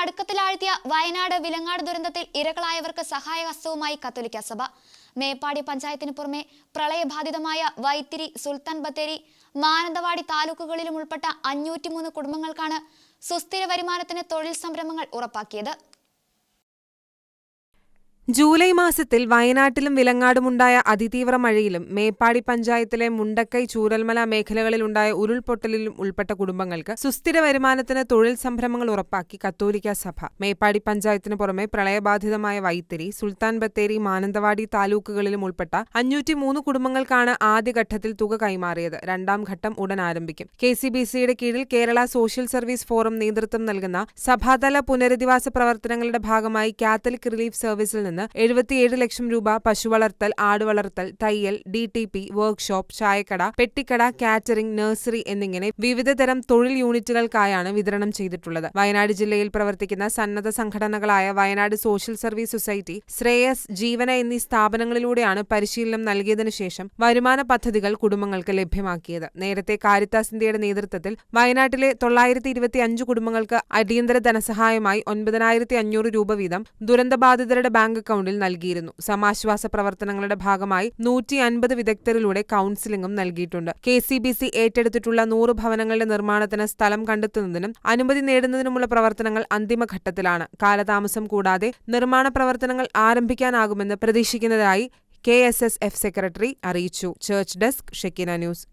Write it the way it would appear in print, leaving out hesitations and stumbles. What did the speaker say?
നടുക്കത്തിലാഴ്ത്തിയ വയനാട് വിലങ്ങാട് ദുരന്തത്തിൽ ഇരകളായവർക്ക് സഹായഹസ്തവുമായി കത്തോലിക്ക സഭ. മേപ്പാടി പഞ്ചായത്തിന് പുറമെ പ്രളയബാധിതമായ വൈത്തിരി, സുൽത്താൻ ബത്തേരി, മാനന്തവാടി താലൂക്കുകളിലും ഉൾപ്പെട്ട 503 കുടുംബങ്ങൾക്കാണ് സുസ്ഥിര വരുമാനത്തിന് തൊഴിൽ സംരംഭങ്ങൾ ഉറപ്പാക്കിയത്. ജൂലൈ മാസത്തിൽ വയനാട്ടിലും വിലങ്ങാടുമുണ്ടായ അതിതീവ്ര മഴയിലും മേപ്പാടി പഞ്ചായത്തിലെ മുണ്ടക്കൈ, ചൂരൽമല മേഖലകളിലുണ്ടായ ഉരുൾപൊട്ടലിലും ഉൾപ്പെട്ട കുടുംബങ്ങൾക്ക് സുസ്ഥിര വരുമാനത്തിന് തൊഴിൽ സംരംഭങ്ങൾ ഉറപ്പാക്കി കത്തോലിക്ക സഭ. മേപ്പാടി പഞ്ചായത്തിന് പുറമെ പ്രളയബാധിതമായ വൈത്തിരി, സുൽത്താൻ ബത്തേരി, മാനന്തവാടി താലൂക്കുകളിലും ഉൾപ്പെട്ട 503 കുടുംബങ്ങൾക്കാണ് ആദ്യഘട്ടത്തിൽ തുക കൈമാറിയത്. രണ്ടാം ഘട്ടം ഉടൻ ആരംഭിക്കും. KCBCയുടെ കീഴിൽ കേരള സോഷ്യൽ സർവീസ് ഫോറം നേതൃത്വം നൽകുന്ന സഭാതല പുനരധിവാസ പ്രവർത്തനങ്ങളുടെ ഭാഗമായി കാത്തലിക് റിലീഫ് സർവീസിൽ നിന്ന് 77 ലക്ഷം രൂപ പശുവളർത്തൽ, ആടുവളർത്തൽ, തയ്യൽ, DTP, വർക്ക്ഷോപ്പ്, ചായക്കട, പെട്ടിക്കട, കാറ്ററിംഗ്, നഴ്സറി എന്നിങ്ങനെ വിവിധതരം തൊഴിൽ യൂണിറ്റുകൾക്കായാണ് വിതരണം ചെയ്തിട്ടുള്ളത്. വയനാട് ജില്ലയിൽ പ്രവർത്തിക്കുന്ന സന്നദ്ധ സംഘടനകളായ Wayanad social service society, Shreyas, Jeevana എന്നീ സ്ഥാപനങ്ങളിലൂടെയാണ് പരിശീലനം നൽകിയതിനു ശേഷം വരുമാന പദ്ധതികൾ കുടുംബങ്ങൾക്ക് ലഭ്യമാക്കിയത്. നേരത്തെ കാരിത്താസ് ഇന്ത്യയുടെ നേതൃത്വത്തിൽ വയനാട്ടിലെ 925 കുടുംബങ്ങൾക്ക് അടിയന്തര ധനസഹായമായി 9,500 രൂപ വീതം ദുരന്തബാധിതരുടെ ബാങ്ക് അക്കൗണ്ടിൽ നൽകിയിരുന്നു. സമാശ്വാസ പ്രവർത്തനങ്ങളുടെ ഭാഗമായി 150 വിദഗ്ധരിലൂടെ കൗൺസിലിംഗും നൽകിയിട്ടുണ്ട്. KCBC ഏറ്റെടുത്തിട്ടുള്ള 100 ഭവനങ്ങളുടെ നിർമ്മാണത്തിന് സ്ഥലം കണ്ടെത്തുന്നതിനും അനുമതി നേടുന്നതിനുമുള്ള പ്രവർത്തനങ്ങൾ അന്തിമഘട്ടത്തിലാണ്. കാലതാമസം കൂടാതെ നിർമ്മാണ പ്രവർത്തനങ്ങൾ ആരംഭിക്കാനാകുമെന്ന് പ്രതീക്ഷിക്കുന്നതായി KSSF സെക്രട്ടറി അറിയിച്ചു. Church desk, Shekinah news.